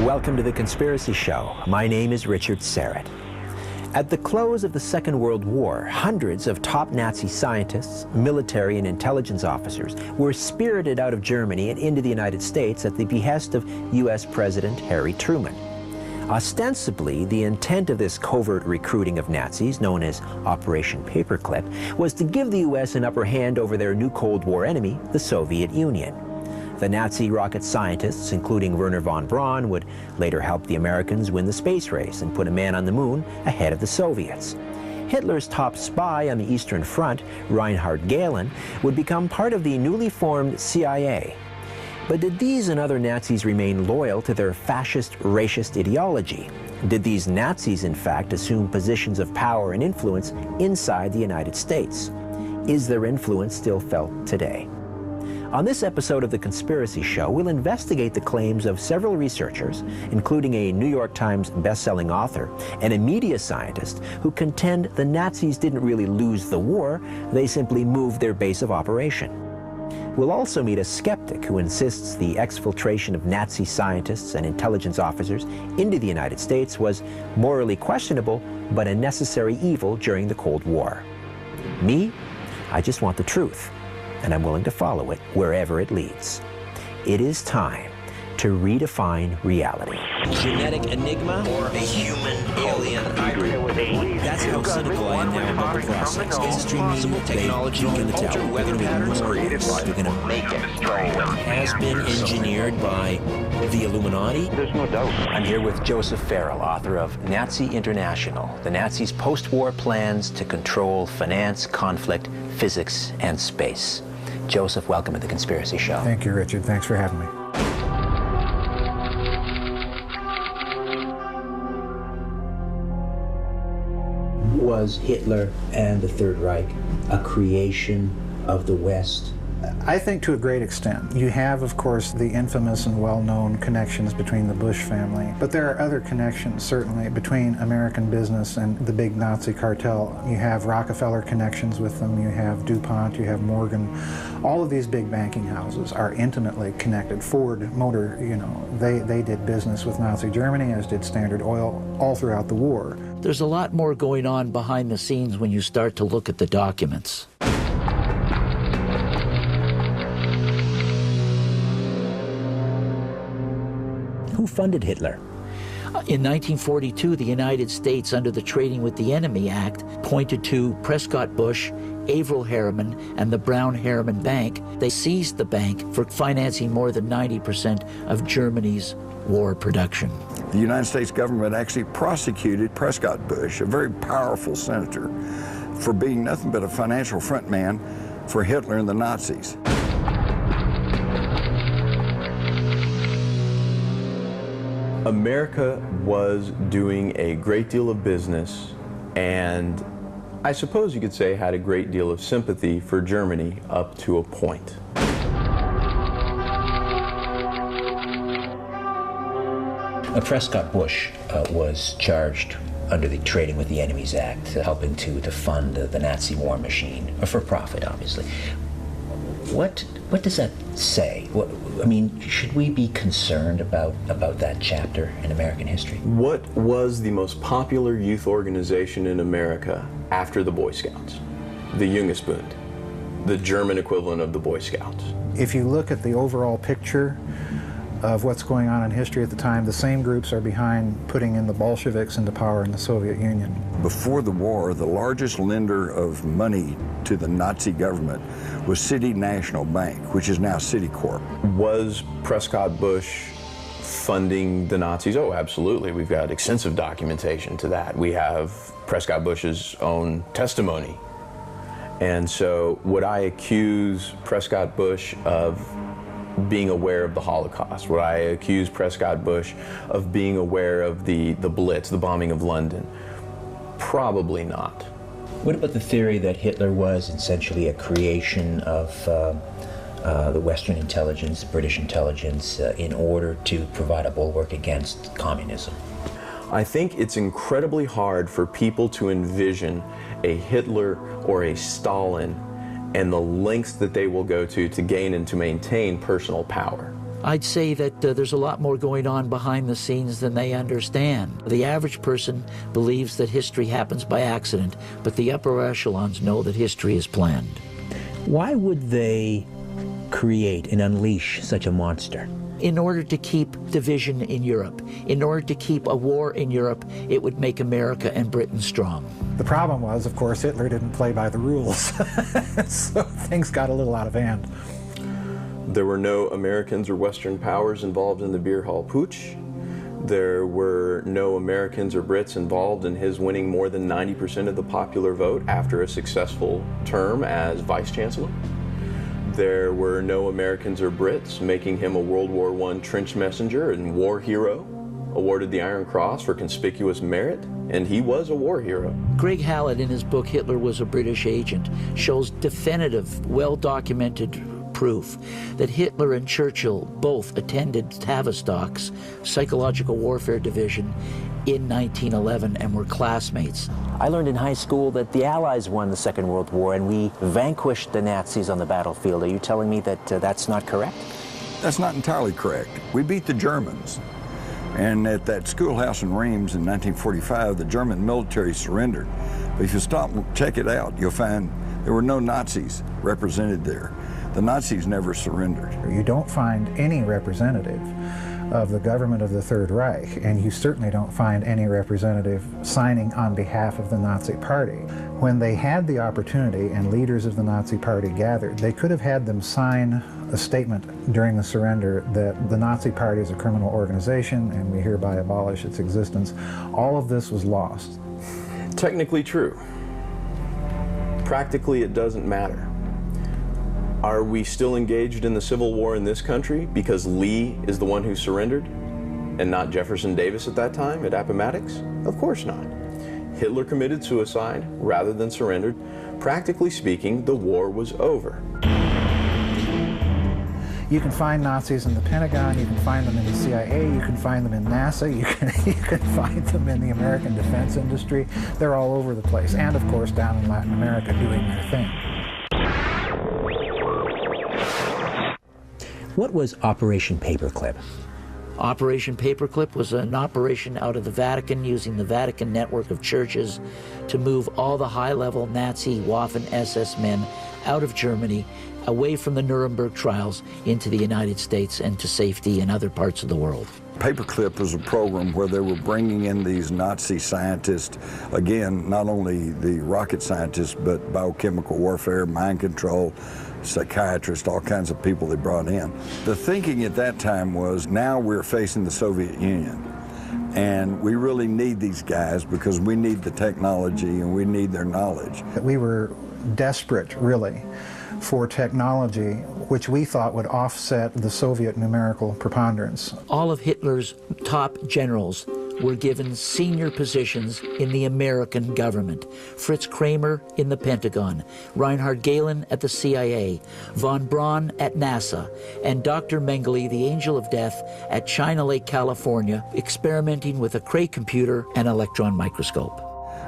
Welcome to The Conspiracy Show. My name is Richard Serrett. At the close of the Second World War, hundreds of top Nazi scientists, military and intelligence officers were spirited out of Germany and into the United States at the behest of U.S. President Harry Truman. Ostensibly, the intent of this covert recruiting of Nazis, known as Operation Paperclip, was to give the U.S. an upper hand over their new Cold War enemy, the Soviet Union. The Nazi rocket scientists, including Wernher von Braun, would later help the Americans win the space race and put a man on the moon ahead of the Soviets. Hitler's top spy on the Eastern Front, Reinhard Gehlen, would become part of the newly formed CIA. But did these and other Nazis remain loyal to their fascist, racist ideology? Did these Nazis, in fact, assume positions of power and influence inside the United States? Is their influence still felt today? On this episode of The Conspiracy Show, we'll investigate the claims of several researchers, including a New York Times best-selling author and a media scientist, who contend the Nazis didn't really lose the war, they simply moved their base of operation. We'll also meet a skeptic who insists the exfiltration of Nazi scientists and intelligence officers into the United States was morally questionable, but a necessary evil during the Cold War. Me, I just want the truth, and I'm willing to follow it wherever it leads. It is time to redefine reality. Genetic enigma or a human alien hybrid? That's how cynical I am now about the process. Extreme technology in the tower. Weather patterns created by they're going to make it. Has been engineered by the Illuminati. There's no doubt. I'm here with Joseph Farrell, author of Nazi International, the Nazis' post-war plans to control finance, conflict, physics, and space. Joseph, welcome to The Conspiracy Show. Thank you, Richard. Thanks for having me. Was Hitler and the Third Reich a creation of the West? I think to a great extent. You have, of course, the infamous and well-known connections between the Bush family, but there are other connections, certainly, between American business and the big Nazi cartel. You have Rockefeller connections with them, you have DuPont, you have Morgan. All of these big banking houses are intimately connected. Ford Motor, they did business with Nazi Germany, as did Standard Oil, all throughout the war. There's a lot more going on behind the scenes when you start to look at the documents. Who funded Hitler? In 1942, the United States, under the Trading with the Enemy Act, pointed to Prescott Bush, Averell Harriman, and the Brown Harriman Bank. They seized the bank for financing more than 90% of Germany's war production. The United States government actually prosecuted Prescott Bush, a very powerful senator, for being nothing but a financial frontman for Hitler and the Nazis. America was doing a great deal of business, and I suppose you could say had a great deal of sympathy for Germany up to a point. Prescott Bush was charged under the Trading with the Enemies Act, helping to fund the Nazi war machine, for profit, obviously. What does that say? Should we be concerned about that chapter in American history? What was the most popular youth organization in America after the Boy Scouts? The Jungsbund, the German equivalent of the Boy Scouts. If you look at the overall picture of what's going on in history at the time, the same groups are behind putting in the Bolsheviks into power in the Soviet Union. Before the war, the largest lender of money to the Nazi government was City National Bank, which is now Citicorp. Was Prescott Bush funding the Nazis? Oh, absolutely. We've got extensive documentation to that. We have Prescott Bush's own testimony. And so would I accuse Prescott Bush of being aware of the Holocaust? Would I accuse Prescott Bush of being aware of the Blitz, the bombing of London? Probably not. What about the theory that Hitler was essentially a creation of the Western intelligence, British intelligence, in order to provide a bulwark against communism? I think it's incredibly hard for people to envision a Hitler or a Stalin and the lengths that they will go to gain and to maintain personal power. I'd say that there's a lot more going on behind the scenes than they understand. The average person believes that history happens by accident, but the upper echelons know that history is planned. Why would they create and unleash such a monster? In order to keep division in Europe, in order to keep a war in Europe, it would make America and Britain strong. The problem was, of course, Hitler didn't play by the rules, so things got a little out of hand. There were no Americans or Western powers involved in the beer hall putsch. There were no Americans or Brits involved in his winning more than 90% of the popular vote after a successful term as Vice Chancellor. There were no Americans or Brits making him a World War I trench messenger and war hero, awarded the Iron Cross for conspicuous merit, and he was a war hero. Greg Hallett, in his book Hitler Was a British Agent, shows definitive, well-documented proof that Hitler and Churchill both attended Tavistock's Psychological Warfare Division in 1911 and were classmates. I learned in high school that the Allies won the Second World War and we vanquished the Nazis on the battlefield. Are you telling me that that's not correct? That's not entirely correct. We beat the Germans. And at that schoolhouse in Reims in 1945, the German military surrendered. But if you stop and check it out, you'll find there were no Nazis represented there. The Nazis never surrendered. You don't find any representative of the government of the Third Reich, and you certainly don't find any representative signing on behalf of the Nazi Party. When they had the opportunity and leaders of the Nazi Party gathered, they could have had them sign a statement during the surrender that the Nazi Party is a criminal organization and we hereby abolish its existence. All of this was lost. Technically true. Practically, it doesn't matter. Are we still engaged in the Civil War in this country because Lee is the one who surrendered and not Jefferson Davis at that time at Appomattox? Of course not. Hitler committed suicide rather than surrendered. Practically speaking, the war was over. You can find Nazis in the Pentagon, you can find them in the CIA, you can find them in NASA, you can find them in the American defense industry. They're all over the place. And of course down in Latin America doing their thing. What was Operation Paperclip? Operation Paperclip was an operation out of the Vatican using the Vatican network of churches to move all the high-level Nazi Waffen SS men out of Germany, away from the Nuremberg trials, into the United States and to safety in other parts of the world. Paperclip was a program where they were bringing in these Nazi scientists, again, not only the rocket scientists, but biochemical warfare, mind control, psychiatrists, all kinds of people they brought in. The thinking at that time was, now we're facing the Soviet Union, and we really need these guys because we need the technology and we need their knowledge. We were desperate, really, for technology which we thought would offset the Soviet numerical preponderance. All of Hitler's top generals were given senior positions in the American government. Fritz Kramer in the Pentagon, Reinhard Gehlen at the CIA, von Braun at NASA, and Dr. Mengele, the Angel of Death, at China Lake, California, experimenting with a Cray computer and electron microscope.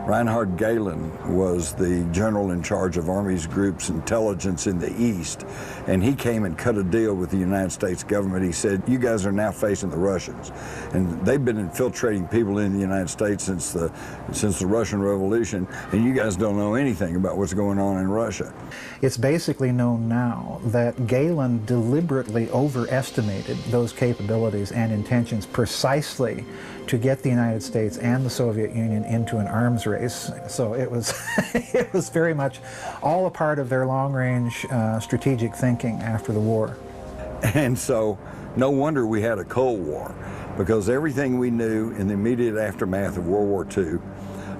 Reinhard Gehlen was the general in charge of Army's Group's intelligence in the East, and he came and cut a deal with the United States government. He said, you guys are now facing the Russians, and they've been infiltrating people in the United States since the Russian Revolution, and you guys don't know anything about what's going on in Russia. It's basically known now that Gehlen deliberately overestimated those capabilities and intentions precisely to get the United States and the Soviet Union into an arms race. So it was, it was very much all a part of their long-range strategic thinking after the war. And so no wonder we had a Cold War, because everything we knew in the immediate aftermath of World War II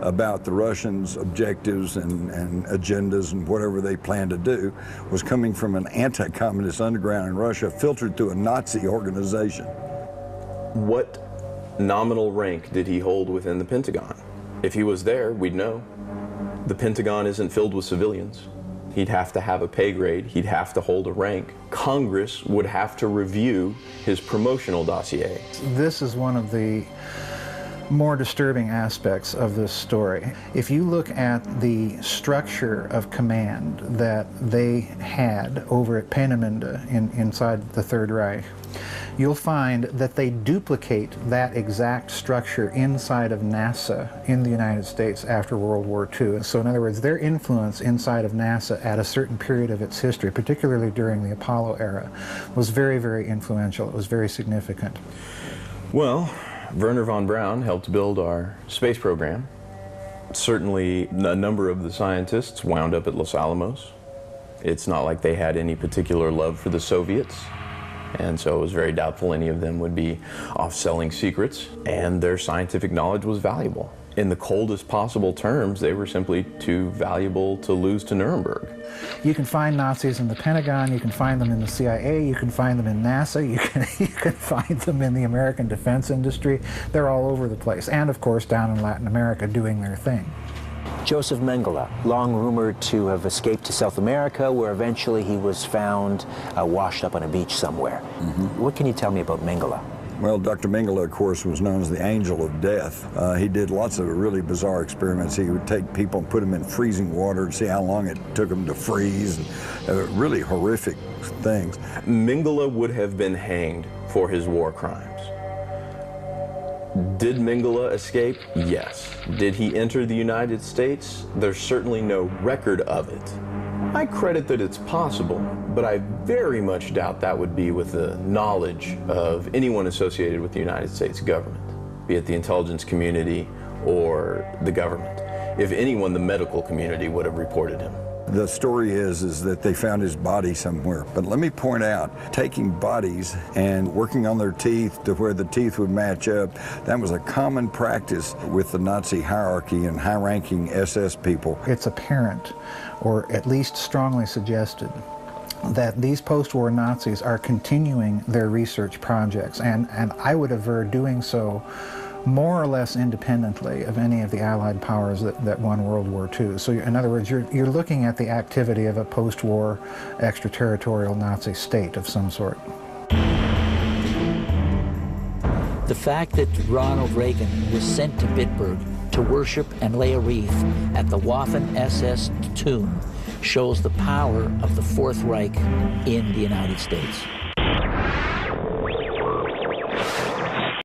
about the Russians' objectives and agendas and whatever they planned to do was coming from an anti-communist underground in Russia filtered through a Nazi organization. What nominal rank did he hold within the Pentagon? If he was there, we'd know. The Pentagon isn't filled with civilians. He'd have to have a pay grade. He'd have to hold a rank. Congress would have to review his promotional dossier. This is one of the more disturbing aspects of this story. If you look at the structure of command that they had over at Peenemünde inside the Third Reich, you'll find that they duplicate that exact structure inside of NASA in the United States after World War II. So in other words, their influence inside of NASA at a certain period of its history, particularly during the Apollo era, was very, very influential. It was very significant. Well, Wernher von Braun helped build our space program. Certainly, a number of the scientists wound up at Los Alamos. It's not like they had any particular love for the Soviets, and so it was very doubtful any of them would be off selling secrets, and their scientific knowledge was valuable. In the coldest possible terms, they were simply too valuable to lose to Nuremberg. You can find Nazis in the Pentagon, you can find them in the CIA, you can find them in NASA, you can find them in the American defense industry. They're all over the place, and of course down in Latin America doing their thing. Joseph Mengele, long rumored to have escaped to South America, where eventually he was found washed up on a beach somewhere. What can you tell me about Mengele? Well, Dr. Mengele, of course, was known as the angel of death. He did lots of really bizarre experiments. He would take people and put them in freezing water and see how long it took them to freeze, and really horrific things. Mengele would have been hanged for his war crimes. Did Mengele escape? Yes. Did he enter the United States? There's certainly no record of it. I credit that it's possible, but I very much doubt that would be with the knowledge of anyone associated with the United States government, be it the intelligence community or the government. If anyone, the medical community would have reported him. The story is that they found his body somewhere. But let me point out, taking bodies and working on their teeth to where the teeth would match up, that was a common practice with the Nazi hierarchy and high-ranking SS people. It's apparent, or at least strongly suggested, that these post-war Nazis are continuing their research projects, and I would aver doing so more or less independently of any of the Allied powers that won World War II. So in other words, you're looking at the activity of a post-war extraterritorial Nazi state of some sort. The fact that Ronald Reagan was sent to Bitburg to worship and lay a wreath at the Waffen-SS tomb shows the power of the Fourth Reich in the United States.